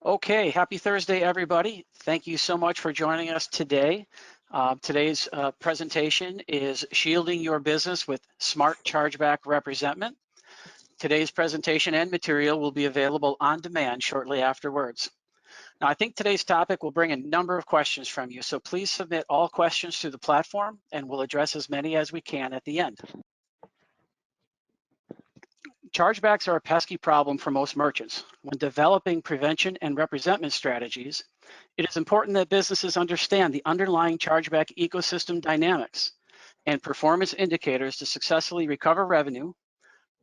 Okay, happy Thursday, everybody. Thank you so much for joining us today. Today's presentation is Shielding Your Business with Smart Chargeback Representment. Today's presentation and material will be available on demand shortly afterwards. Now, I think today's topic will bring a number of questions from you, so please submit all questions through the platform and we'll address as many as we can at the end. Chargebacks are a pesky problem for most merchants. When developing prevention and representment strategies, it is important that businesses understand the underlying chargeback ecosystem dynamics and performance indicators to successfully recover revenue,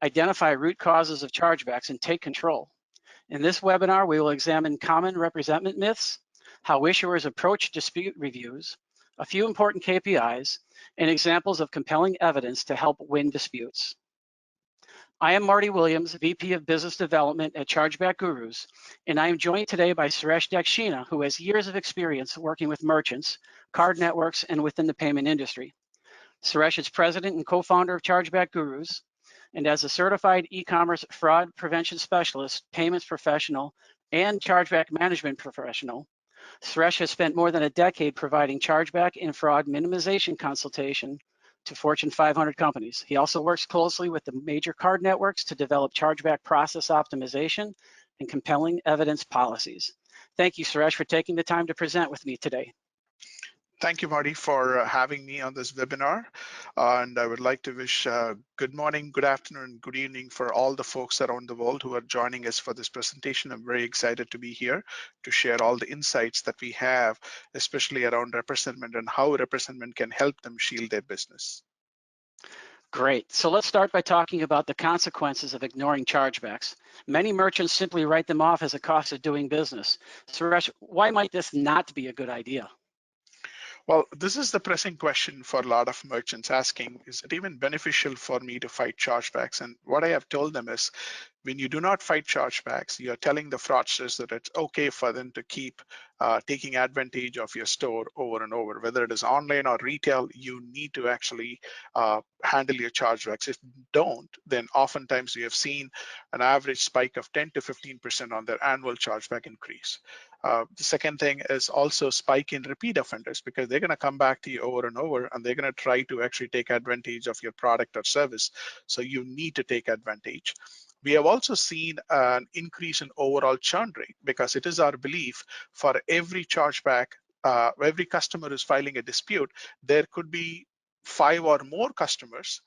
identify root causes of chargebacks, and take control. In this webinar, we will examine common representment myths, how issuers approach dispute reviews, a few important KPIs, and examples of compelling evidence to help win disputes. I am Marty Williams, VP of Business Development at Chargeback Gurus, and I am joined today by Suresh Dakshina, who has years of experience working with merchants, card networks, and within the payment industry. Suresh is president and co-founder of Chargeback Gurus, and as a certified e-commerce fraud prevention specialist, payments professional, and chargeback management professional, Suresh has spent more than a decade providing chargeback and fraud minimization consultation to Fortune 500 companies. He also works closely with the major card networks to develop chargeback process optimization and compelling evidence policies. Thank you, Suresh, for taking the time to present with me today. Thank you, Marty, for having me on this webinar. And I would like to wish good morning, good afternoon, good evening for all the folks around the world who are joining us for this presentation. I'm very excited to be here to share all the insights that we have, especially around representment and how representment can help them shield their business. Great. So let's start by talking about the consequences of ignoring chargebacks. Many merchants simply write them off as a cost of doing business. Suresh, why might this not be a good idea? Well, this is the pressing question for a lot of merchants asking, is it even beneficial for me to fight chargebacks? And what I have told them is, when you do not fight chargebacks, you're telling the fraudsters that it's okay for them to keep taking advantage of your store over and over. Whether it is online or retail, you need to actually handle your chargebacks. If you don't, then oftentimes we have seen an average spike of 10 to 15% on their annual chargeback increase. The second thing is also spike in repeat offenders, because they're going to come back to you over and over and they're going to try to actually take advantage of your product or service. So you need to take advantage. We have also seen an increase in overall churn rate, because it is our belief for every chargeback, every customer who's filing a dispute, there could be 5 or more customers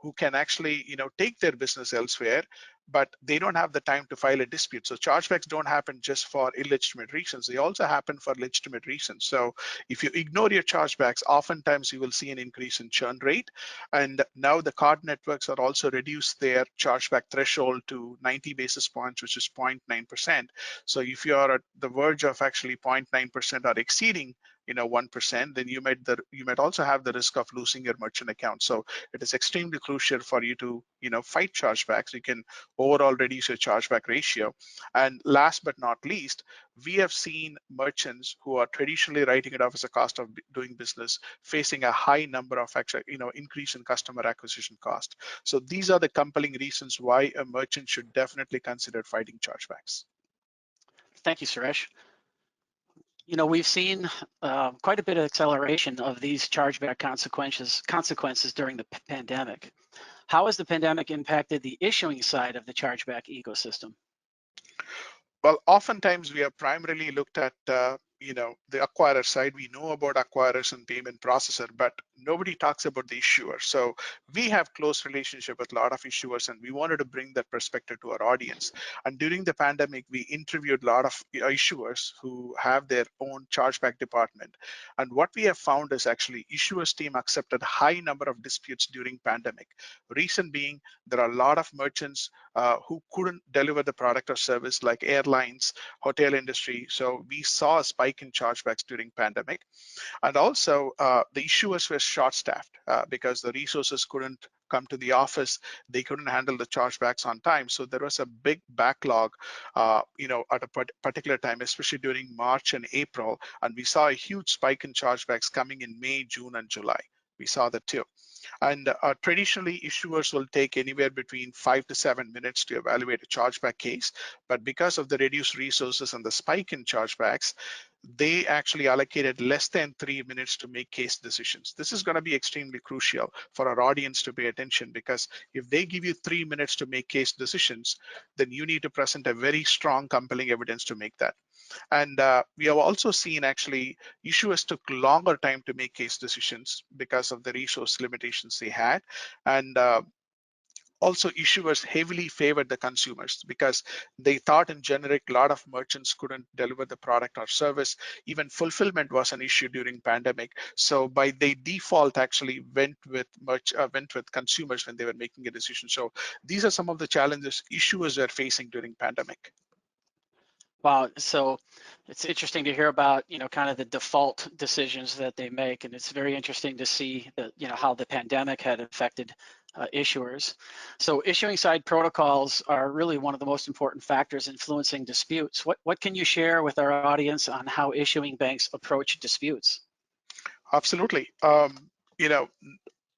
who can actually, take their business elsewhere, but they don't have the time to file a dispute. So chargebacks don't happen just for illegitimate reasons. They also happen for legitimate reasons. So if you ignore your chargebacks, oftentimes you will see an increase in churn rate. And now the card networks are also reduced their chargeback threshold to 90 basis points, which is 0.9%. So if you are at the verge of actually 0.9% or exceeding 1%, then you might also have the risk of losing your merchant account. So it is extremely crucial for you to fight chargebacks. You can overall reduce your chargeback ratio. And last but not least, we have seen merchants who are traditionally writing it off as a cost of doing business facing a high number of actually increase in customer acquisition cost. So these are the compelling reasons why a merchant should definitely consider fighting chargebacks. Thank you, Suresh. We've seen quite a bit of acceleration of these chargeback consequences during the pandemic. How has the pandemic impacted the issuing side of the chargeback ecosystem? Well, oftentimes we have primarily looked at the acquirer side. We know about acquirers and payment processor, but nobody talks about the issuer. So we have close relationship with a lot of issuers, and we wanted to bring that perspective to our audience. And during the pandemic, we interviewed a lot of issuers who have their own chargeback department. And what we have found is actually issuers team accepted high number of disputes during pandemic. Reason being, there are a lot of merchants who couldn't deliver the product or service, like airlines, hotel industry. So we saw a spike in chargebacks during pandemic. And also the issuers were short-staffed because the resources couldn't come to the office. They couldn't handle the chargebacks on time. So there was a big backlog, at a particular time, especially during March and April. And we saw a huge spike in chargebacks coming in May, June, and July. We saw that too. And traditionally, issuers will take anywhere between 5 to 7 minutes to evaluate a chargeback case. But because of the reduced resources and the spike in chargebacks, they actually allocated less than 3 minutes to make case decisions. This is going to be extremely crucial for our audience to pay attention, because if they give you 3 minutes to make case decisions, then you need to present a very strong, compelling evidence to make that. And we have also seen actually issuers took longer time to make case decisions because of the resource limitations they had. And also issuers heavily favored the consumers because they thought in generic a lot of merchants couldn't deliver the product or service. Even fulfillment was an issue during pandemic. So by they default actually went with consumers when they were making a decision. So these are some of the challenges issuers are facing during pandemic. Wow, so it's interesting to hear about, kind of the default decisions that they make, and it's very interesting to see that, how the pandemic had affected issuers. So issuing side protocols are really one of the most important factors influencing disputes. What can you share with our audience on how issuing banks approach disputes? Absolutely. You know,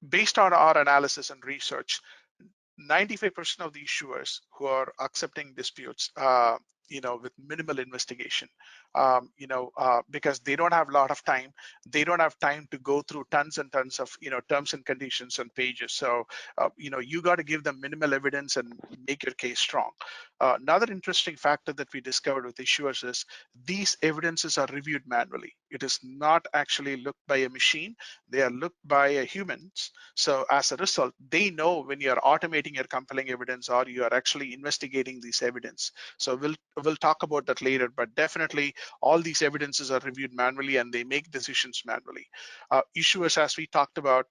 Based on our analysis and research, 95% of the issuers who are accepting disputes, with minimal investigation, because they don't have a lot of time. They don't have time to go through tons and tons of, terms and conditions and pages. So, you got to give them minimal evidence and make your case strong. Another interesting factor that we discovered with issuers is these evidences are reviewed manually. It is not actually looked by a machine. They are looked by a humans. So as a result, they know when you are automating your compelling evidence or you are actually investigating these evidence. So we'll talk about that later, but definitely all these evidences are reviewed manually and they make decisions manually. Issuers, as we talked about,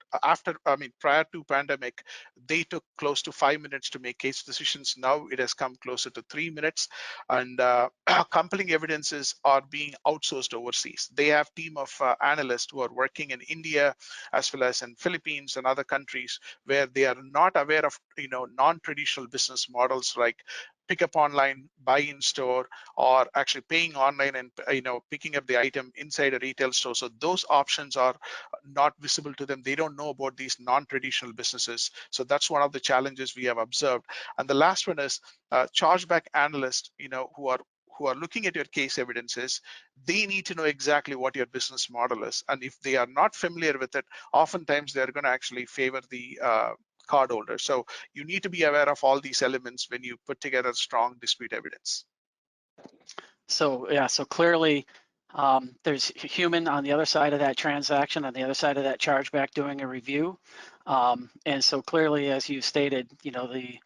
prior to pandemic, they took close to 5 minutes to make case decisions. Now it has come closer to 3 minutes, and compelling evidences are being outsourced overseas. They have team of analysts who are working in India as well as in Philippines and other countries where they are not aware of non-traditional business models like pick up online, buy in store, or actually paying online and picking up the item inside a retail store. So those options are not visible to them. They don't know about these non-traditional businesses. So that's one of the challenges we have observed. And the last one is chargeback analysts, who are looking at your case evidences, they need to know exactly what your business model is. And if they are not familiar with it, oftentimes they're going to actually favor the cardholder. So you need to be aware of all these elements when you put together strong dispute evidence. So yeah, so clearly there's human on the other side of that transaction, on the other side of that chargeback doing a review. And so clearly, as you stated, the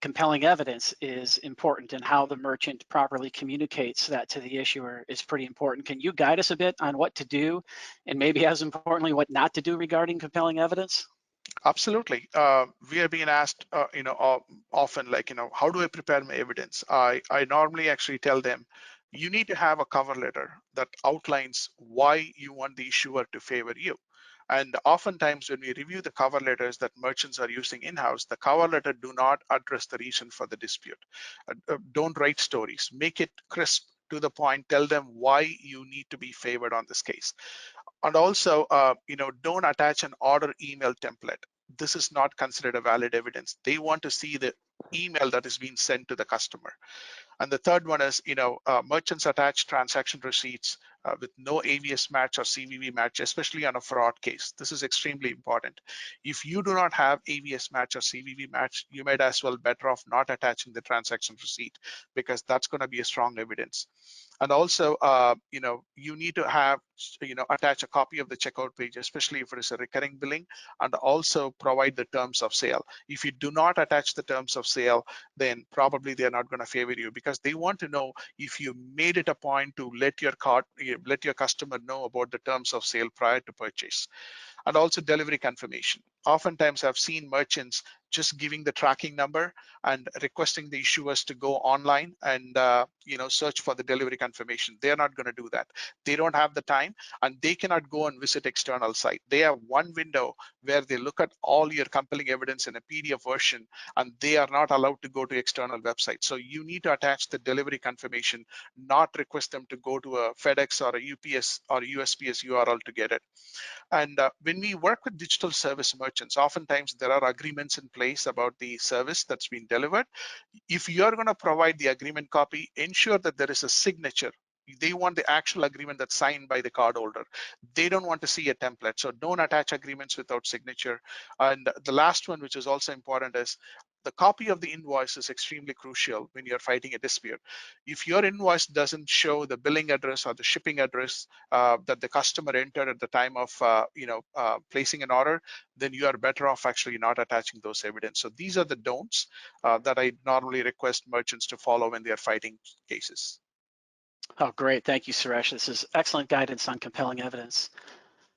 compelling evidence is important, and how the merchant properly communicates that to the issuer is pretty important. Can you guide us a bit on what to do, and maybe as importantly, what not to do regarding compelling evidence? Absolutely. We are being asked, often, like, how do I prepare my evidence? I normally actually tell them, you need to have a cover letter that outlines why you want the issuer to favor you. And oftentimes when we review the cover letters that merchants are using in-house, the cover letter do not address the reason for the dispute. Don't write stories. Make it crisp, to the point. Tell them why you need to be favored on this case. And also, don't attach an order email template. This is not considered a valid evidence. They want to see the email that is being sent to the customer. And the third one is, merchants attach transaction receipts with no AVS match or CVV match, especially on a fraud case. This is extremely important. If you do not have AVS match or CVV match, you might as well better off not attaching the transaction receipt, because that's going to be a strong evidence. And also, you need to have, attach a copy of the checkout page, especially if it is a recurring billing, and also provide the terms of sale. If you do not attach the terms of sale, then probably they're not going to favor you, because they want to know if you made it a point to let your customer know about the terms of sale prior to purchase. And also delivery confirmation. Oftentimes I've seen merchants just giving the tracking number and requesting the issuers to go online and search for the delivery confirmation. They're not going to do that. They don't have the time, and they cannot go and visit external site. They have one window where they look at all your compelling evidence in a PDF version, and they are not allowed to go to external websites. So you need to attach the delivery confirmation, not request them to go to a FedEx or a UPS or USPS URL to get it. And when when we work with digital service merchants, oftentimes there are agreements in place about the service that's been delivered. If you're going to provide the agreement copy, ensure that there is a signature. They want the actual agreement that's signed by the cardholder. They don't want to see a template. So don't attach agreements without signature. And the last one, which is also important, is the copy of the invoice is extremely crucial when you're fighting a dispute. If your invoice doesn't show the billing address or the shipping address that the customer entered at the time of placing an order, then you are better off actually not attaching those evidence. So these are the don'ts that I normally request merchants to follow when they are fighting cases. Oh, great. Thank you, Suresh. This is excellent guidance on compelling evidence.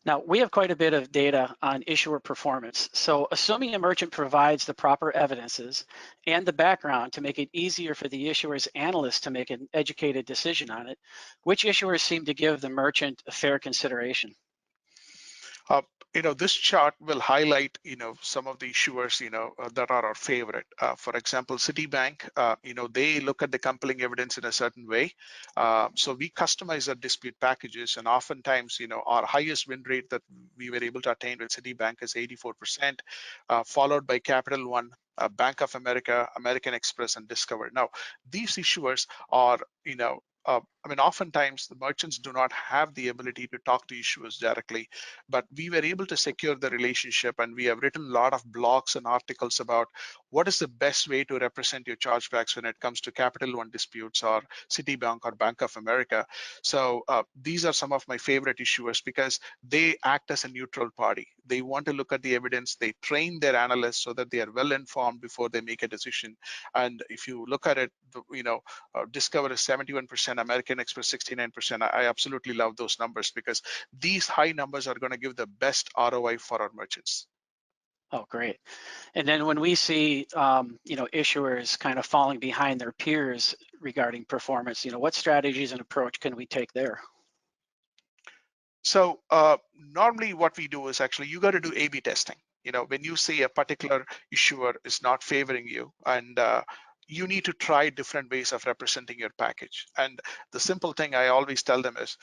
Now, we have quite a bit of data on issuer performance. So assuming a merchant provides the proper evidences and the background to make it easier for the issuer's analyst to make an educated decision on it, which issuers seem to give the merchant a fair consideration? Uh, this chart will highlight, some of the issuers, that are our favorite. For example, Citibank, they look at the compelling evidence in a certain way. So we customize our dispute packages, and oftentimes, our highest win rate that we were able to attain with Citibank is 84%, followed by Capital One, Bank of America, American Express, and Discover. Now, these issuers are, oftentimes the merchants do not have the ability to talk to issuers directly, but we were able to secure the relationship, and we have written a lot of blogs and articles about what is the best way to represent your chargebacks when it comes to Capital One disputes or Citibank or Bank of America. So these are some of my favorite issuers because they act as a neutral party. They want to look at the evidence. They train their analysts so that they are well informed before they make a decision. And if you look at it, Discover is 71%, American Express 69%. I absolutely love those numbers because these high numbers are going to give the best ROI for our merchants. Oh, great. And then when we see, issuers kind of falling behind their peers regarding performance, what strategies and approach can we take there? So normally what we do is actually you got to do A/B testing. When you say a particular issuer is not favoring you, and you need to try different ways of representing your package. And the simple thing I always tell them is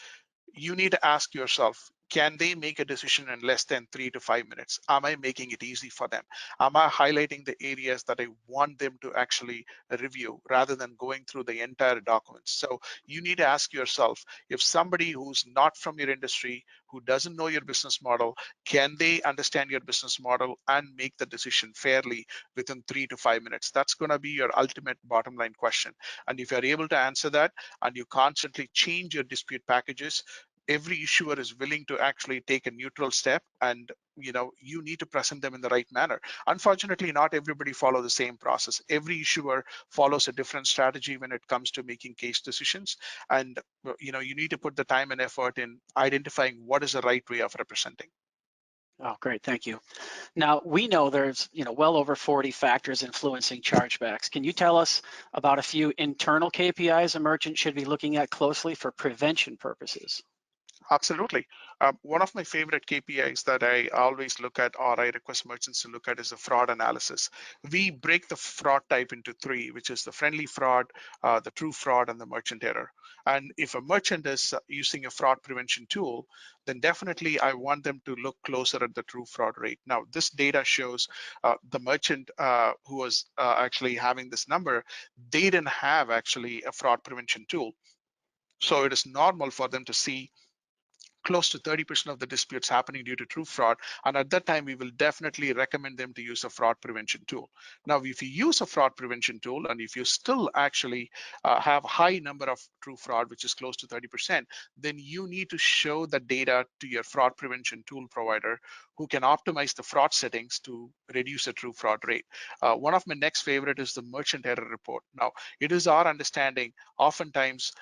you need to ask yourself, can they make a decision in less than 3 to 5 minutes? Am I making it easy for them? Am I highlighting the areas that I want them to actually review rather than going through the entire document? So you need to ask yourself, if somebody who's not from your industry, who doesn't know your business model, can they understand your business model and make the decision fairly within 3 to 5 minutes? That's going to be your ultimate bottom line question. And if you're able to answer that and you constantly change your dispute packages, every issuer is willing to actually take a neutral step, and you need to present them in the right manner. Unfortunately, not everybody follow the same process. Every issuer follows a different strategy when it comes to making case decisions, and you need to put the time and effort in identifying what is the right way of representing. Oh, great. Thank you. Now, we know there's, well over 40 factors influencing chargebacks. Can you tell us about a few internal KPIs a merchant should be looking at closely for prevention purposes? Absolutely. One of my favorite KPIs that I always look at, or I request merchants to look at, is the fraud analysis. We break the fraud type into three, which is the friendly fraud, the true fraud, and the merchant error. And if a merchant is using a fraud prevention tool, then definitely I want them to look closer at the true fraud rate. Now, this data shows the merchant who was actually having this number, they didn't have actually a fraud prevention tool. So it is normal for them to see close to 30% of the disputes happening due to true fraud. And at that time, we will definitely recommend them to use a fraud prevention tool. Now, if you use a fraud prevention tool, and if you still actually have high number of true fraud, which is close to 30%, then you need to show the data to your fraud prevention tool provider, who can optimize the fraud settings to reduce the true fraud rate. One of my next favorite is the merchant error report. Now, it is our understanding, oftentimes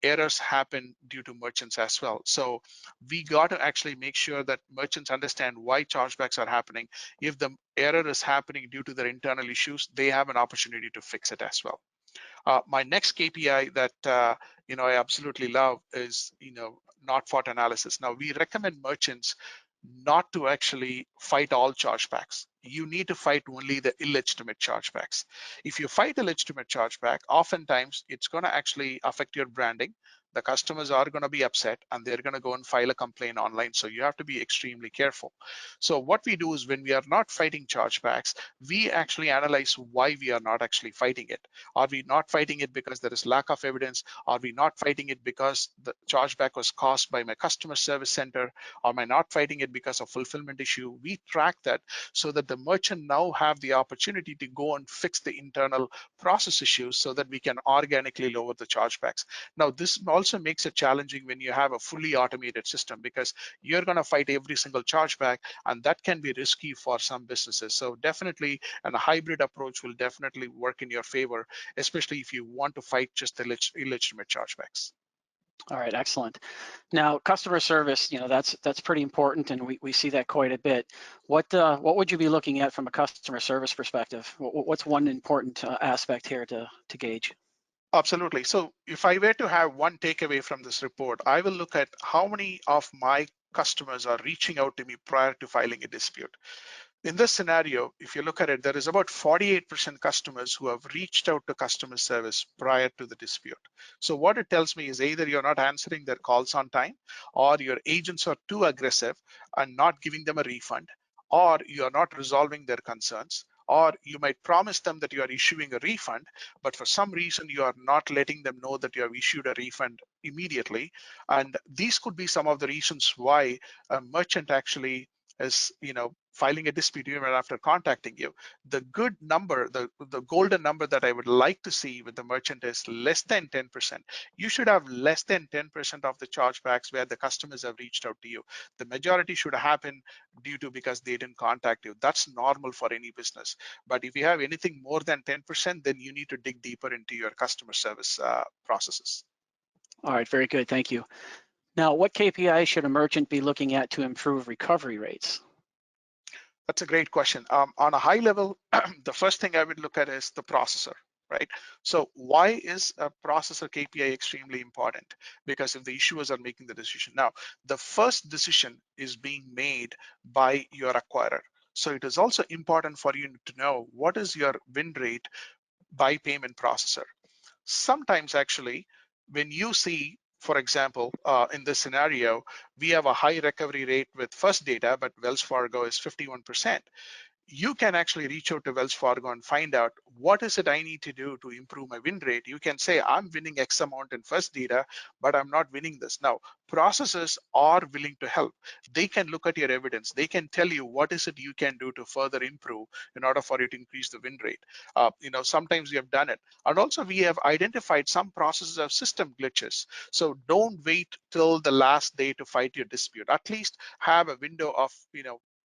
errors happen due to merchants as well. So we got to actually make sure that merchants understand why chargebacks are happening. If the error is happening due to their internal issues, they have an opportunity to fix it as well. My next KPI that I absolutely love is not fought analysis. Now, we recommend merchants not to actually fight all chargebacks. You need to fight only the illegitimate chargebacks. If you fight illegitimate chargeback, oftentimes it's going to actually affect your branding. the customers are going to be upset and they're going to go and file a complaint online. So you have to be extremely careful. So what we do is when we are not fighting chargebacks, we actually analyze why we are not actually fighting it. Are we not fighting it because there is lack of evidence? Are we not fighting it because the chargeback was caused by my customer service center? Or am I not fighting it because of fulfillment issue? We track that so that the merchant now have the opportunity to go and fix the internal process issues so that we can organically lower the chargebacks. Now, this also makes it challenging when you have a fully automated system because you're going to fight every single chargeback, and that can be risky for some businesses. So definitely, and a hybrid approach will definitely work in your favor, especially if you want to fight just the illegitimate chargebacks. All right, excellent. Now, customer service, that's pretty important, and we see that quite a bit. What would you be looking at from a customer service perspective? What's one important aspect here to gauge? Absolutely. So if I were to have one takeaway from this report, I will look at how many of my customers are reaching out to me prior to filing a dispute. In this scenario, if you look at it, there is about 48% customers who have reached out to customer service prior to the dispute. So what it tells me is either you're not answering their calls on time, or your agents are too aggressive and not giving them a refund, or you are not resolving their concerns, or you might promise them that you are issuing a refund, but for some reason you are not letting them know that you have issued a refund immediately. And these could be some of the reasons why a merchant actually is filing a dispute even after contacting you. The good number, the golden number that I would like to see with the merchant is less than 10%. You should have less than 10% of the chargebacks where the customers have reached out to you. The majority should happen due to because they didn't contact you. That's normal for any business. But if you have anything more than 10%, then you need to dig deeper into your customer service processes. All right, very good, thank you. Now, what KPI should a merchant be looking at to improve recovery rates? That's a great question. On a high level, the first thing I would look at is the processor, right? So why is a processor KPI extremely important? Because if the issuers are making the decision. Now, the first decision is being made by your acquirer. So it is also important for you to know what is your win rate by payment processor. Sometimes actually, when you see, for example, in this scenario, we have a high recovery rate with First Data, but Wells Fargo is 51%. You can actually reach out to Wells Fargo and find out what is it I need to do to improve my win rate. You can say, I'm winning X amount in First Data, but I'm not winning this. Now, processors are willing to help. They can look at your evidence. They can tell you what is it you can do to further improve in order for you to increase the win rate. Sometimes we have done it. And also we have identified some processes have system glitches. So don't wait till the last day to fight your dispute. At least have a window of,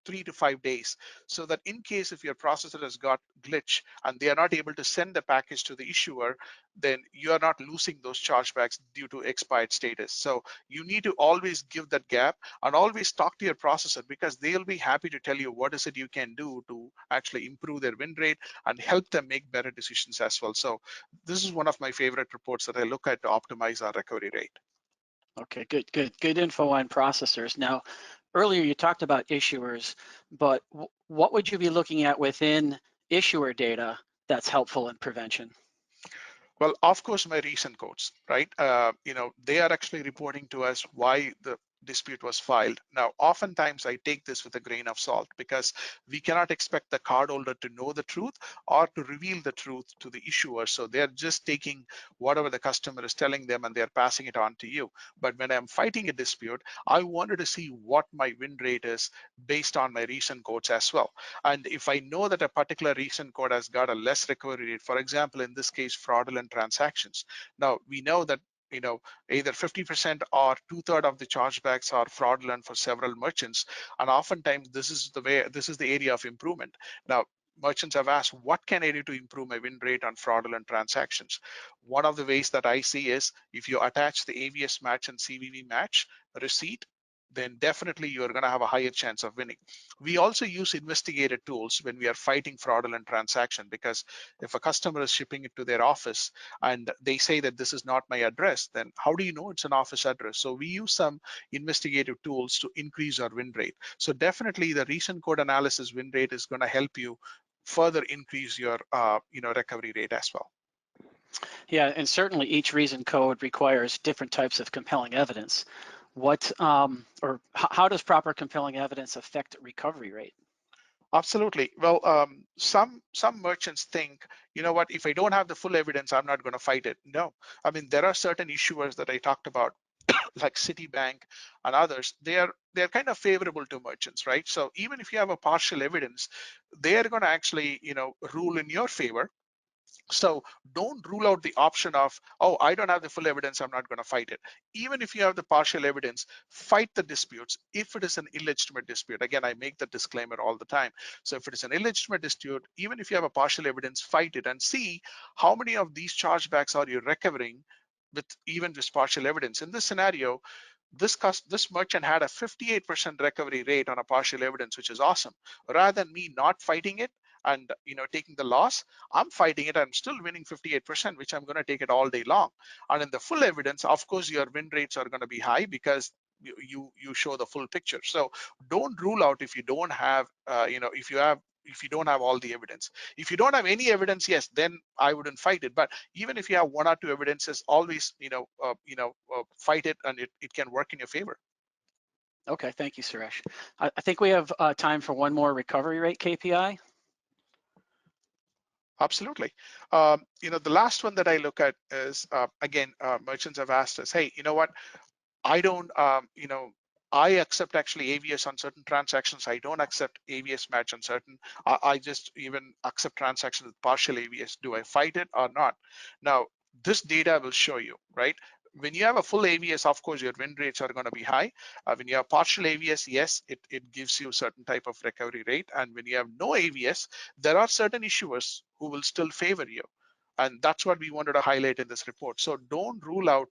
3 to 5 days, so that in case if your processor has got glitch and they are not able to send the package to the issuer, then you are not losing those chargebacks due to expired status. So you need to always give that gap and always talk to your processor, because they'll be happy to tell you what is it you can do to actually improve their win rate and help them make better decisions as well. So this is one of my favorite reports that I look at to optimize our recovery rate. Okay, good info on processors. Now, earlier you talked about issuers, but what would you be looking at within issuer data that's helpful in prevention? Well, of course, my recent quotes, right? They are actually reporting to us why the dispute was filed. Now, oftentimes I take this with a grain of salt, because we cannot expect the cardholder to know the truth or to reveal the truth to the issuer. So they're just taking whatever the customer is telling them and they're passing it on to you. But when I'm fighting a dispute, I wanted to see what my win rate is based on my recent quotes as well. And if I know that a particular recent code has got a less recovery rate, for example, in this case, fraudulent transactions. Now, we know that either 50% or 2/3 of the chargebacks are fraudulent for several merchants. And oftentimes this is the area of improvement. Now, merchants have asked, what can I do to improve my win rate on fraudulent transactions? One of the ways that I see is if you attach the AVS match and CVV match receipt, then definitely you're going to have a higher chance of winning. We also use investigated tools when we are fighting fraudulent transaction, because if a customer is shipping it to their office and they say that this is not my address, then how do you know it's an office address? So we use some investigative tools to increase our win rate. So definitely the recent code analysis win rate is going to help you further increase your recovery rate as well. Yeah, and certainly each reason code requires different types of compelling evidence. How does proper compelling evidence affect recovery rate? Absolutely. Well, some merchants think, you know what, if I don't have the full evidence, I'm not going to fight it. No, I mean there are certain issuers that I talked about, like Citibank and others. They're kind of favorable to merchants, right? So even if you have a partial evidence, they are going to actually, rule in your favor. So don't rule out the option of, oh, I don't have the full evidence, I'm not going to fight it. Even if you have the partial evidence, fight the disputes if it is an illegitimate dispute. Again, I make the disclaimer all the time. So if it is an illegitimate dispute, even if you have a partial evidence, fight it and see how many of these chargebacks are you recovering with even this partial evidence. In this scenario, this merchant had a 58% recovery rate on a partial evidence, which is awesome. Rather than me not fighting it and taking the loss, I'm fighting it. I'm still winning 58%, which I'm going to take it all day long. And in the full evidence, of course, your win rates are going to be high because you show the full picture. So don't rule out if you don't have if you don't have all the evidence. If you don't have any evidence, yes, then I wouldn't fight it. But even if you have one or two evidences, always fight it, and it can work in your favor. Okay, thank you, Suresh. I think we have time for one more recovery rate KPI. Absolutely. The last one that I look at is again, merchants have asked us, hey, you know what? I don't, I accept actually AVS on certain transactions. I don't accept AVS match on certain. I just even accept transactions with partial AVS. Do I fight it or not? Now, this data will show you, right? When you have a full AVS, of course, your win rates are going to be high. When you have partial AVS, yes, it gives you a certain type of recovery rate. And when you have no AVS, there are certain issuers who will still favor you. And that's what we wanted to highlight in this report. So don't rule out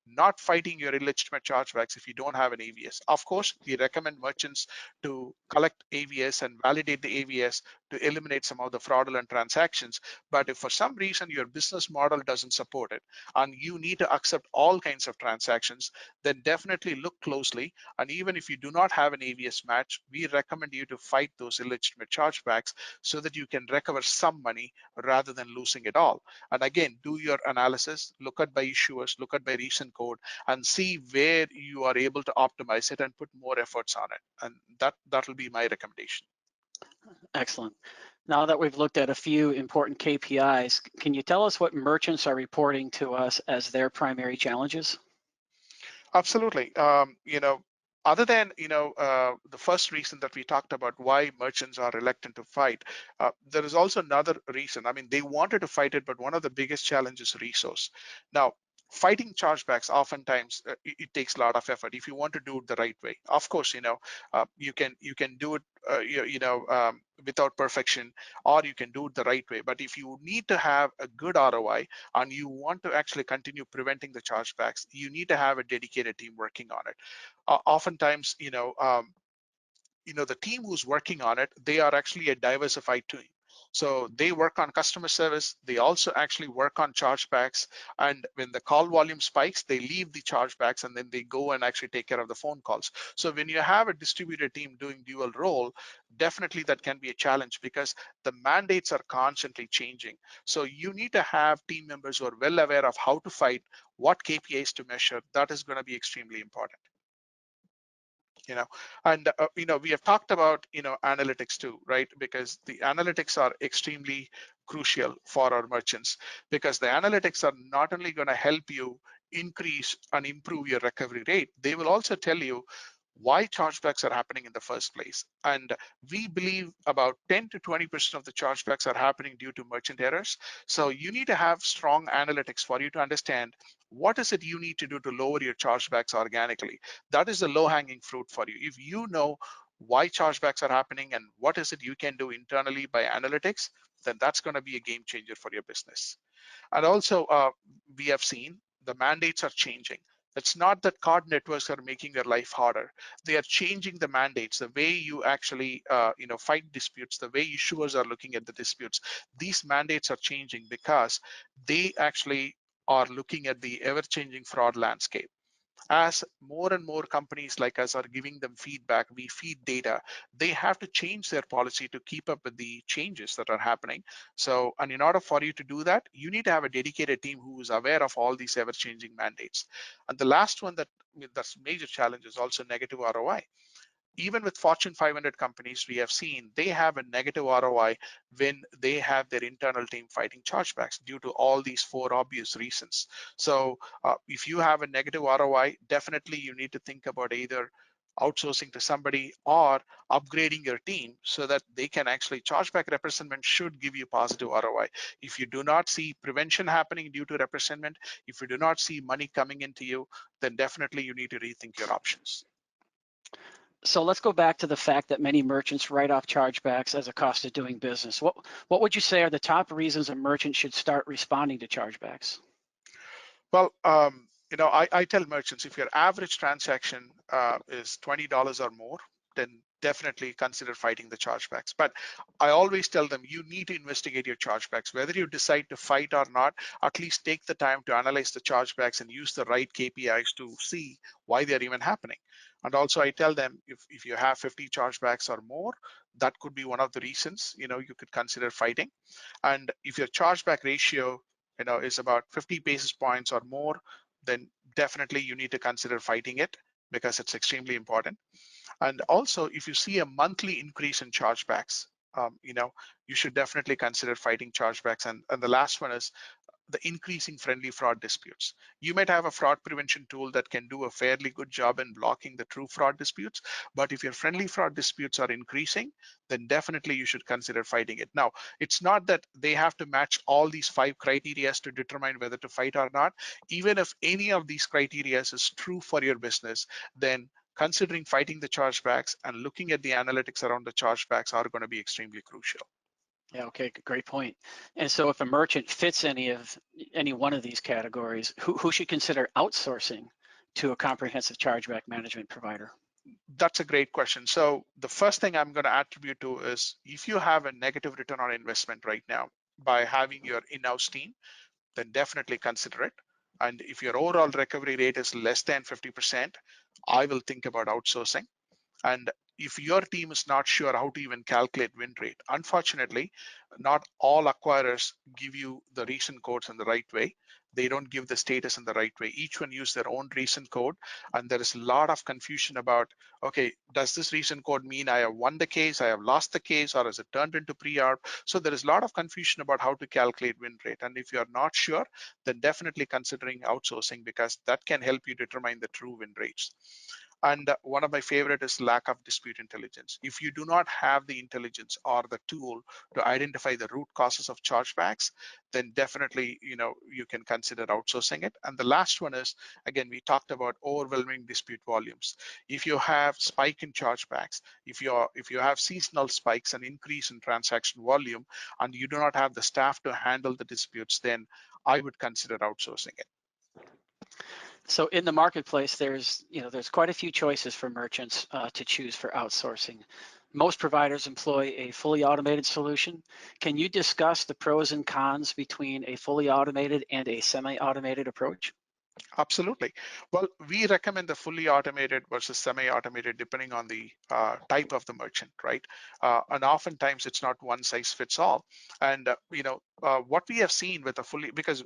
not fighting your illegitimate chargebacks if you don't have an AVS. Of course, we recommend merchants to collect AVS and validate the AVS to eliminate some of the fraudulent transactions. But if for some reason your business model doesn't support it and you need to accept all kinds of transactions, then definitely look closely. And even if you do not have an AVS match, we recommend you to fight those illegitimate chargebacks so that you can recover some money rather than losing it all. And again, do your analysis, look at by issuers, look at by recent code, and see where you are able to optimize it and put more efforts on it. And that will be my recommendation. Excellent. Now that we've looked at a few important KPIs, can you tell us what merchants are reporting to us as their primary challenges? Absolutely. Other than the first reason that we talked about why merchants are reluctant to fight, there is also another reason. I mean, they wanted to fight it, but one of the biggest challenges is resource. Now, fighting chargebacks oftentimes it takes a lot of effort if you want to do it the right way. Of course, you can do it without perfection, or you can do it the right way. But if you need to have a good ROI and you want to actually continue preventing the chargebacks, you need to have a dedicated team working on it. Oftentimes, the team who's working on it, they are actually a diversified team. So they work on customer service. They also actually work on chargebacks. And when the call volume spikes, they leave the chargebacks and then they go and actually take care of the phone calls. So when you have a distributed team doing dual role, definitely that can be a challenge because the mandates are constantly changing. So you need to have team members who are well aware of how to fight, what KPIs to measure. That is going to be extremely important. you know and we have talked about analytics too, right? Because the analytics are extremely crucial for our merchants, because the analytics are not only going to help you increase and improve your recovery rate, they will also tell you why chargebacks are happening in the first place. And we believe about 10 to 20% of the chargebacks are happening due to merchant errors. So you need to have strong analytics for you to understand what is it you need to do to lower your chargebacks organically. That is the low hanging fruit for you. If you know why chargebacks are happening and what is it you can do internally by analytics, then that's going to be a game changer for your business. And also, we have seen the mandates are changing. It's not that card networks are making your life harder. They are changing the mandates, the way you actually, fight disputes, the way issuers are looking at the disputes. These mandates are changing because they actually are looking at the ever-changing fraud landscape. As more and more companies like us are giving them feedback, we feed data, they have to change their policy to keep up with the changes that are happening. So, and in order for you to do that, you need to have a dedicated team who is aware of all these ever-changing mandates. And the last one that's major challenge is also negative ROI. Even with Fortune 500 companies, we have seen they have a negative ROI when they have their internal team fighting chargebacks due to all these four obvious reasons. So if you have a negative ROI, definitely you need to think about either outsourcing to somebody or upgrading your team so that they can actually chargeback. Representment should give you positive ROI. If you do not see prevention happening due to representment, if you do not see money coming into you, then definitely you need to rethink your options. So let's go back to the fact that many merchants write off chargebacks as a cost of doing business. What would you say are the top reasons a merchant should start responding to chargebacks? Well, I tell merchants if your average transaction is $20 or more, then definitely consider fighting the chargebacks. But I always tell them you need to investigate your chargebacks. Whether you decide to fight or not, at least take the time to analyze the chargebacks and use the right KPIs to see why they're even happening. And also I tell them if you have 50 chargebacks or more, that could be one of the reasons you could consider fighting. And if your chargeback ratio is about 50 basis points or more, then definitely you need to consider fighting it because it's extremely important. And also, if you see a monthly increase in chargebacks, you should definitely consider fighting chargebacks. And the last one is the increasing friendly fraud disputes. You might have a fraud prevention tool that can do a fairly good job in blocking the true fraud disputes, but if your friendly fraud disputes are increasing, then definitely you should consider fighting it. Now, it's not that they have to match all these 5 criteria to determine whether to fight or not. Even if any of these criteria is true for your business, then considering fighting the chargebacks and looking at the analytics around the chargebacks are going to be extremely crucial. Yeah, okay, great point. And so if a merchant fits any one of these categories, who should consider outsourcing to a comprehensive chargeback management provider? That's a great question. So the first thing I'm going to attribute to is if you have a negative return on investment right now by having your in-house team, then definitely consider it. And if your overall recovery rate is less than 50%, I will think about outsourcing. And if your team is not sure how to even calculate win rate, unfortunately, not all acquirers give you the recent codes in the right way. They don't give the status in the right way. Each one use their own recent code. And there is a lot of confusion about, okay, does this recent code mean I have won the case, I have lost the case, or is it turned into pre-arb? So there is a lot of confusion about how to calculate win rate. And if you're not sure, then definitely considering outsourcing because that can help you determine the true win rates. And one of my favorite is lack of dispute intelligence. If you do not have the intelligence or the tool to identify the root causes of chargebacks, then definitely you can consider outsourcing it. And the last one is, again, we talked about overwhelming dispute volumes. If you have spike in chargebacks, if you have seasonal spikes and increase in transaction volume, and you do not have the staff to handle the disputes, then I would consider outsourcing it. So in the marketplace, there's quite a few choices for merchants to choose for outsourcing. Most providers employ a fully automated solution. Can you discuss the pros and cons between a fully automated and a semi-automated approach? Absolutely. Well, we recommend the fully automated versus semi-automated depending on the type of the merchant, right? And oftentimes it's not one size fits all. And what we have seen with a fully, because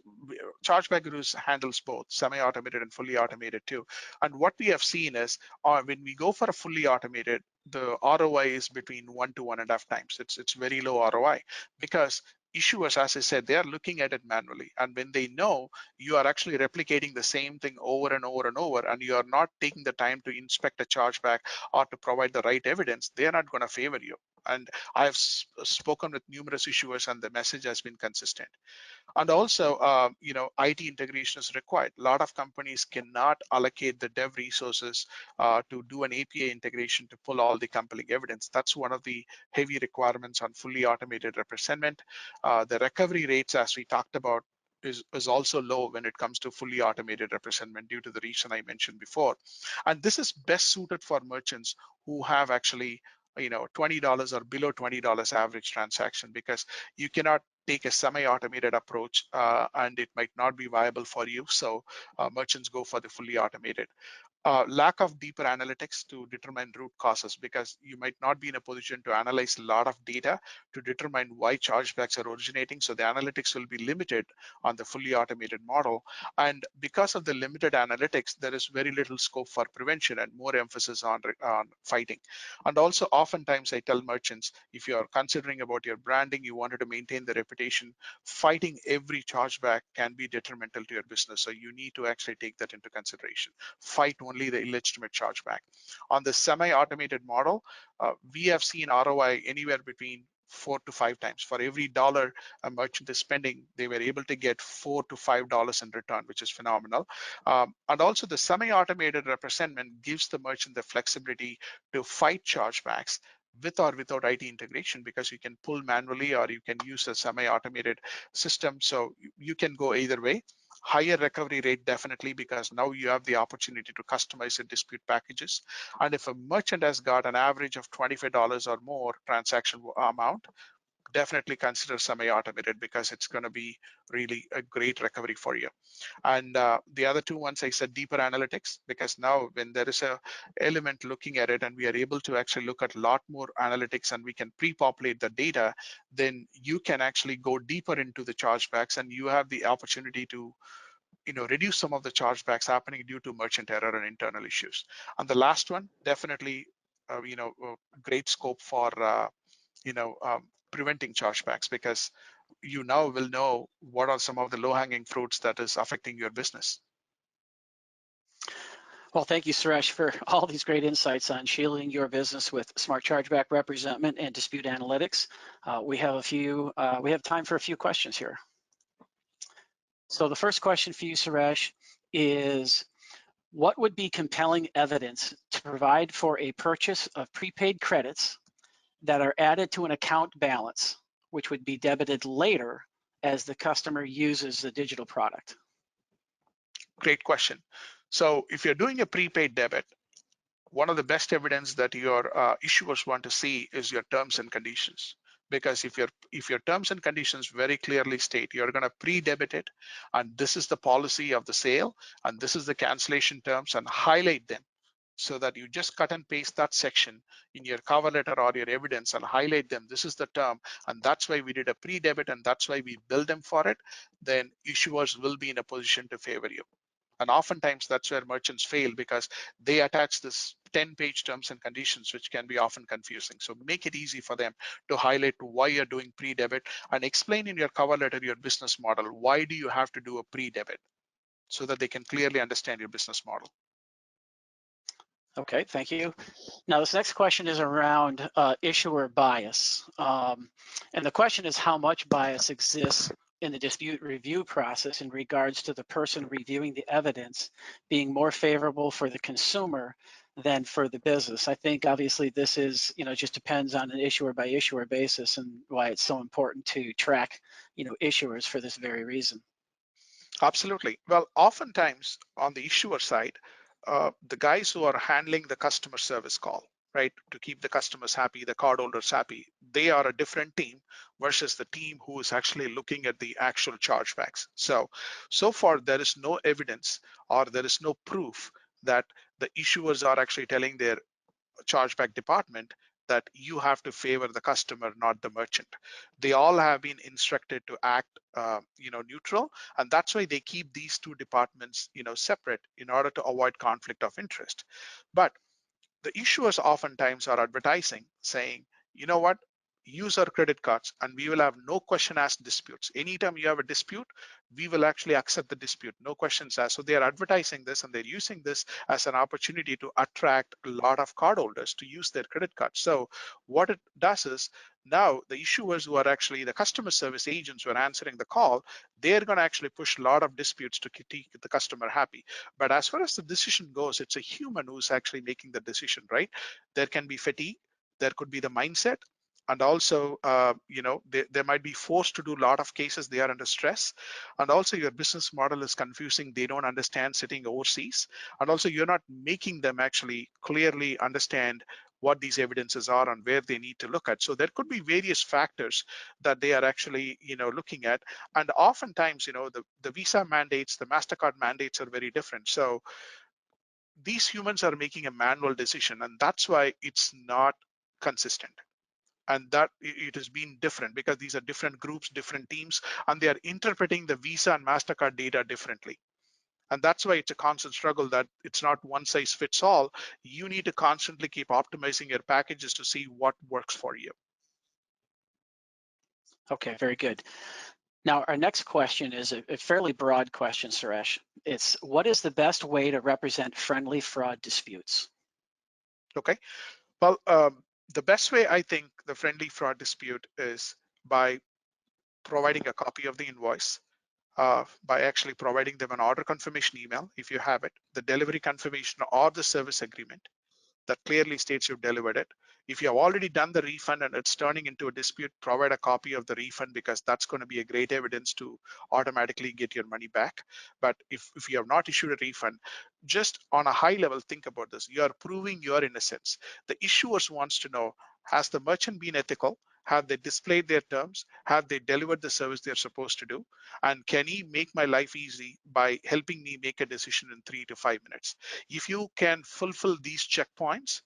Chargeback Gurus handles both semi-automated and fully automated too. And what we have seen is when we go for a fully automated, the ROI is between 1 to 1.5 times. It's very low ROI because issuers, as I said, they are looking at it manually. And when they know you are actually replicating the same thing over and over and over, and you are not taking the time to inspect a chargeback or to provide the right evidence, they are not going to favor you. And I have spoken with numerous issuers, and the message has been consistent. And also, IT integration is required. A lot of companies cannot allocate the dev resources to do an API integration to pull all the compelling evidence. That's one of the heavy requirements on fully automated representment. The recovery rates, as we talked about, is also low when it comes to fully automated representment due to the reason I mentioned before. And this is best suited for merchants who have actually $20 or below $20 average transaction because you cannot take a semi-automated approach, and it might not be viable for you. So merchants go for the fully automated. Lack of deeper analytics to determine root causes, because you might not be in a position to analyze a lot of data to determine why chargebacks are originating. So the analytics will be limited on the fully automated model. And because of the limited analytics, there is very little scope for prevention and more emphasis on fighting. And also, oftentimes I tell merchants, if you're considering about your branding, you wanted to maintain the reputation, fighting every chargeback can be detrimental to your business. So you need to actually take that into consideration. Fight only the illegitimate chargeback. On the semi-automated model, we have seen ROI anywhere between 4 to 5 times. For every dollar a merchant is spending, they were able to get $4 to $5 in return, which is phenomenal. And also the semi-automated representment gives the merchant the flexibility to fight chargebacks with or without IT integration, because you can pull manually or you can use a semi-automated system. So you can go either way. Higher recovery rate, definitely, because now you have the opportunity to customize the dispute packages. And if a merchant has got an average of $25 or more transaction amount, definitely consider semi-automated, because it's going to be really a great recovery for you. And the other two ones, I said deeper analytics, because now when there is a element looking at it and we are able to actually look at a lot more analytics and we can pre-populate the data, then you can actually go deeper into the chargebacks and you have the opportunity to reduce some of the chargebacks happening due to merchant error and internal issues. And the last one, definitely, great scope for preventing chargebacks, because you now will know what are some of the low-hanging fruits that is affecting your business. Well, thank you, Suresh, for all these great insights on shielding your business with smart chargeback representment and dispute analytics. We have time for a few questions here. So the first question for you, Suresh, is what would be compelling evidence to provide for a purchase of prepaid credits that are added to an account balance, which would be debited later as the customer uses the digital product? Great question. So if you're doing a prepaid debit, one of the best evidence that your issuers want to see is your terms and conditions. Because if your terms and conditions very clearly state you're going to pre-debit it, and this is the policy of the sale, and this is the cancellation terms, and highlight them, so that you just cut and paste that section in your cover letter or your evidence and highlight them. This is the term, and that's why we did a pre-debit, and that's why we bill them for it. Then issuers will be in a position to favor you. And oftentimes that's where merchants fail, because they attach this 10-page terms and conditions, which can be often confusing. So make it easy for them to highlight why you're doing pre-debit, and explain in your cover letter your business model. Why do you have to do a pre-debit? So that they can clearly understand your business model. Okay, thank you. Now, this next question is around issuer bias. And the question is how much bias exists in the dispute review process in regards to the person reviewing the evidence being more favorable for the consumer than for the business. I think obviously this is, just depends on an issuer by issuer basis, and why it's so important to track, issuers for this very reason. Absolutely. Well, oftentimes on the issuer side, the guys who are handling the customer service call, right, to keep the customers happy, the cardholders happy, they are a different team versus the team who is actually looking at the actual chargebacks. So far, there is no evidence or there is no proof that the issuers are actually telling their chargeback department that you have to favor the customer, not the merchant. They all have been instructed to act, neutral, and that's why they keep these two departments, separate in order to avoid conflict of interest. But the issuers oftentimes are advertising, saying, you know what, use our credit cards and we will have no question asked disputes. Anytime you have a dispute, we will actually accept the dispute, no questions asked. So they are advertising this, and they're using this as an opportunity to attract a lot of cardholders to use their credit cards. So what it does is, now the issuers who are actually the customer service agents who are answering the call, they're going to actually push a lot of disputes to keep the customer happy. But as far as the decision goes, it's a human who's actually making the decision, right? There can be fatigue, there could be the mindset, and also they might be forced to do a lot of cases. They are under stress, and also your business model is confusing. They don't understand sitting overseas, and also you're not making them actually clearly understand what these evidences are and where they need to look at. So there could be various factors that they are actually, looking at. And oftentimes, the Visa mandates, the MasterCard mandates are very different. So these humans are making a manual decision, and that's why it's not consistent. And that it has been different because these are different groups, different teams, and they are interpreting the Visa and MasterCard data differently. And that's why it's a constant struggle, that it's not one size fits all. You need to constantly keep optimizing your packages to see what works for you. Okay, very good. Now, our next question is a fairly broad question, Suresh. It's, what is the best way to represent friendly fraud disputes? Okay. Well, the best way I think the friendly fraud dispute is by providing a copy of the invoice, by actually providing them an order confirmation email if you have it, the delivery confirmation or the service agreement that clearly states you've delivered it. If you have already done the refund and it's turning into a dispute, provide a copy of the refund, because that's going to be a great evidence to automatically get your money back. But if you have not issued a refund, just on a high level, think about this. You are proving your innocence. The issuers wants to know, has the merchant been ethical? Have they displayed their terms? Have they delivered the service they're supposed to do? And can he make my life easy by helping me make a decision in 3 to 5 minutes? If you can fulfill these checkpoints,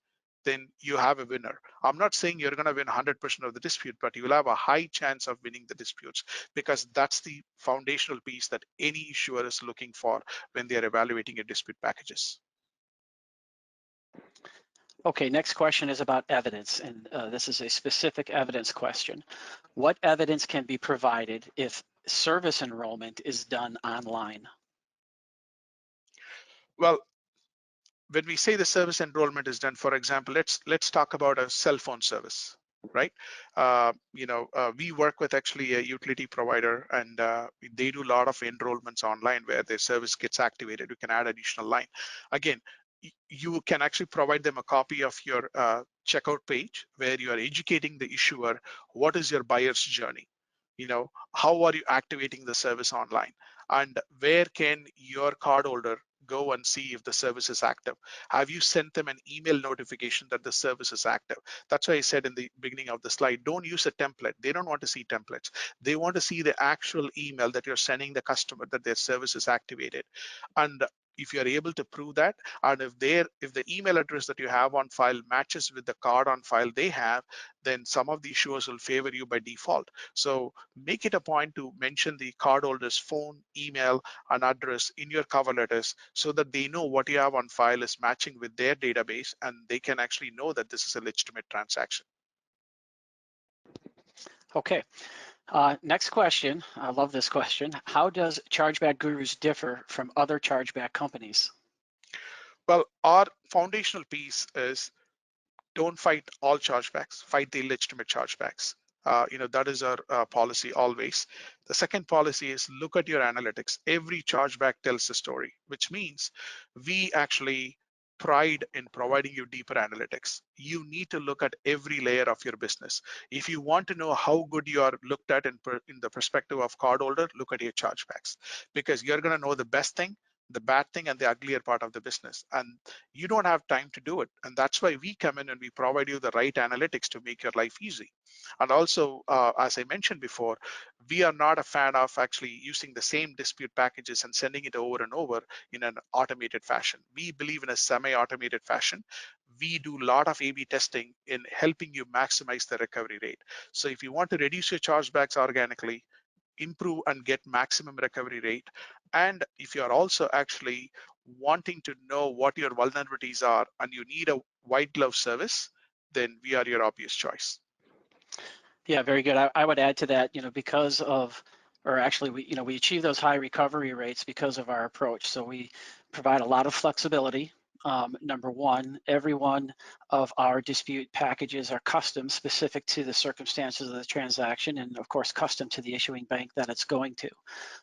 then you have a winner. I'm not saying you're going to win 100% of the dispute, but you will have a high chance of winning the disputes, because that's the foundational piece that any issuer is looking for when they're evaluating your dispute packages. Okay, next question is about evidence, and this is a specific evidence question. What evidence can be provided if service enrollment is done online? Well, when we say the service enrollment is done, for example, let's talk about a cell phone service, right? We work with actually a utility provider, and they do a lot of enrollments online where their service gets activated. You can add additional line. Again, you can actually provide them a copy of your checkout page where you are educating the issuer what is your buyer's journey. How are you activating the service online, and where can your cardholder go and see if the service is active? Have you sent them an email notification that the service is active? That's why I said in the beginning of the slide, don't use a template. They don't want to see templates. They want to see the actual email that you're sending the customer that their service is activated. And if you're able to prove that, and if the email address that you have on file matches with the card on file they have, then some of the issuers will favor you by default. So make it a point to mention the cardholder's phone, email, and address in your cover letters so that they know what you have on file is matching with their database, and they can actually know that this is a legitimate transaction. Okay, next question. I love this question. How does Chargeback Gurus differ from other chargeback companies? Well, our foundational piece is don't fight all chargebacks, fight the illegitimate chargebacks. That is our policy always. The second policy is look at your analytics. Every chargeback tells a story, which means we actually pride in providing you deeper analytics. You need to look at every layer of your business. If you want to know how good you are looked at in the perspective of cardholder, look at your chargebacks, because you're going to know the best thing, the bad thing, and the uglier part of the business. And you don't have time to do it. And that's why we come in and we provide you the right analytics to make your life easy. And also, as I mentioned before, we are not a fan of actually using the same dispute packages and sending it over and over in an automated fashion. We believe in a semi-automated fashion. We do a lot of A/B testing in helping you maximize the recovery rate. So if you want to reduce your chargebacks organically, improve and get maximum recovery rate, and if you are also actually wanting to know what your vulnerabilities are and you need a white glove service, then we are your obvious choice. Yeah, very good. I would add to that, because of, or actually we achieve those high recovery rates because of our approach. So we provide a lot of flexibility. Number one, every one of our dispute packages are custom, specific to the circumstances of the transaction, and of course custom to the issuing bank that it's going to.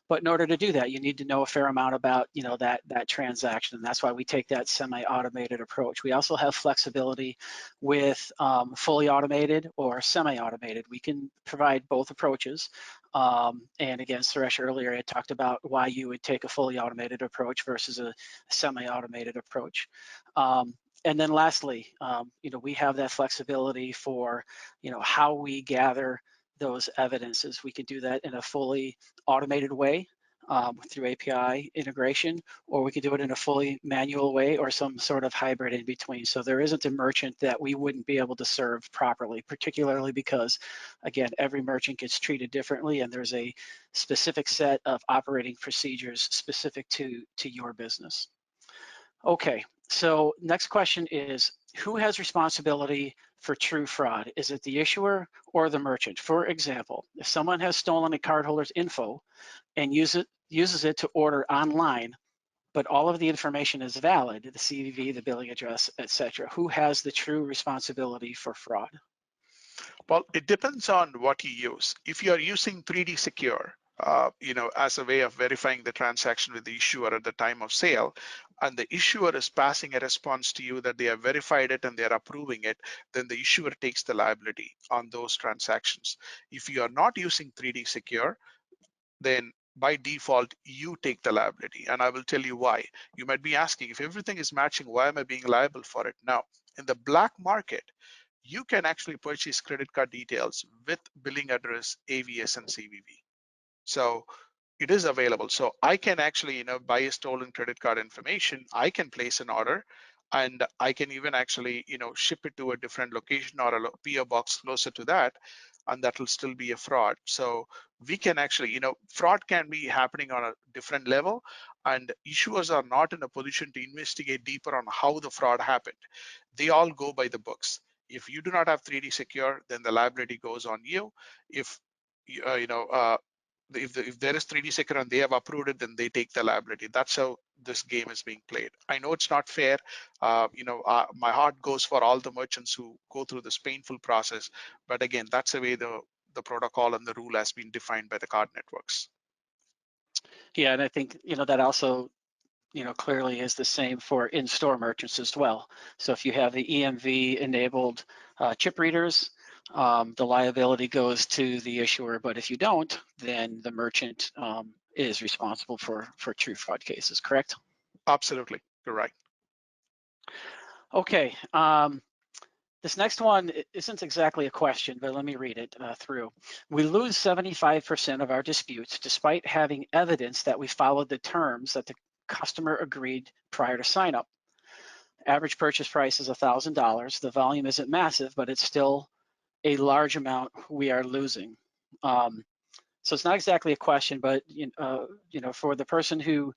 But in order to do that, you need to know a fair amount about that transaction, and that's why we take that semi-automated approach. We also have flexibility with fully automated or semi-automated. We can provide both approaches. And again, Suresh earlier had talked about why you would take a fully automated approach versus a semi-automated approach. And then lastly, we have that flexibility for, how we gather those evidences. We can do that in a fully automated way through API integration, or we could do it in a fully manual way or some sort of hybrid in between. So there isn't a merchant that we wouldn't be able to serve properly, particularly because, again, every merchant gets treated differently and there's a specific set of operating procedures specific to your business. Okay, so next question is, who has responsibility for true fraud? Is it the issuer or the merchant? For example, if someone has stolen a cardholder's info and uses it to order online, but all of the information is valid, the CVV, the billing address, etc., who has the true responsibility for fraud? Well, it depends on what you use. If you're using 3D Secure, as a way of verifying the transaction with the issuer at the time of sale, and the issuer is passing a response to you that they have verified it and they're approving it, then the issuer takes the liability on those transactions. If you are not using 3D Secure, then by default, you take the liability. And I will tell you why. You might be asking, if everything is matching, why am I being liable for it? Now, in the black market, you can actually purchase credit card details with billing address, AVS, and CVV. So it is available. So I can actually, buy a stolen credit card information. I can place an order, and I can even actually, ship it to a different location or a PO box closer to that, and that will still be a fraud. So we can actually, fraud can be happening on a different level, and issuers are not in a position to investigate deeper on how the fraud happened. They all go by the books. If you do not have 3D Secure, then the liability goes on you. If if there is 3D Secure and they have approved it, then they take the liability. That's how this game is being played. I know it's not fair. My heart goes for all the merchants who go through this painful process. But again, that's the way the protocol and the rule has been defined by the card networks. Yeah, and I think, that also, clearly is the same for in-store merchants as well. So if you have the EMV enabled chip readers, the liability goes to the issuer, but if you don't, then the merchant is responsible for true fraud cases, correct? Absolutely, you're right. Okay, this next one isn't exactly a question, but let me read it through. We lose 75% of our disputes despite having evidence that we followed the terms that the customer agreed prior to sign up. Average purchase price is $1,000. The volume isn't massive, but it's still a large amount we are losing. So it's not exactly a question, but for the person who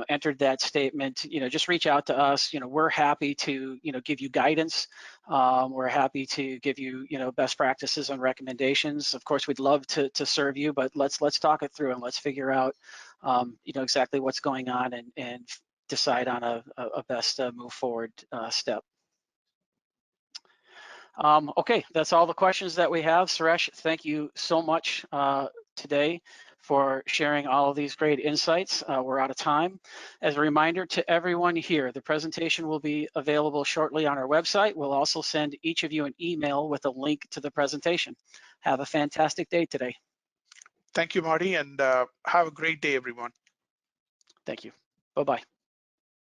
entered that statement, just reach out to us. We're happy to give you guidance. We're happy to give you best practices and recommendations. Of course, we'd love to serve you, but let's talk it through and let's figure out exactly what's going on and decide on a best move forward step. Okay, that's all the questions that we have. Suresh, thank you so much today for sharing all of these great insights. We're out of time. As a reminder to everyone here, the presentation will be available shortly on our website. We'll also send each of you an email with a link to the presentation. Have a fantastic day today. Thank you, Marty, and have a great day, everyone. Thank you. Bye-bye.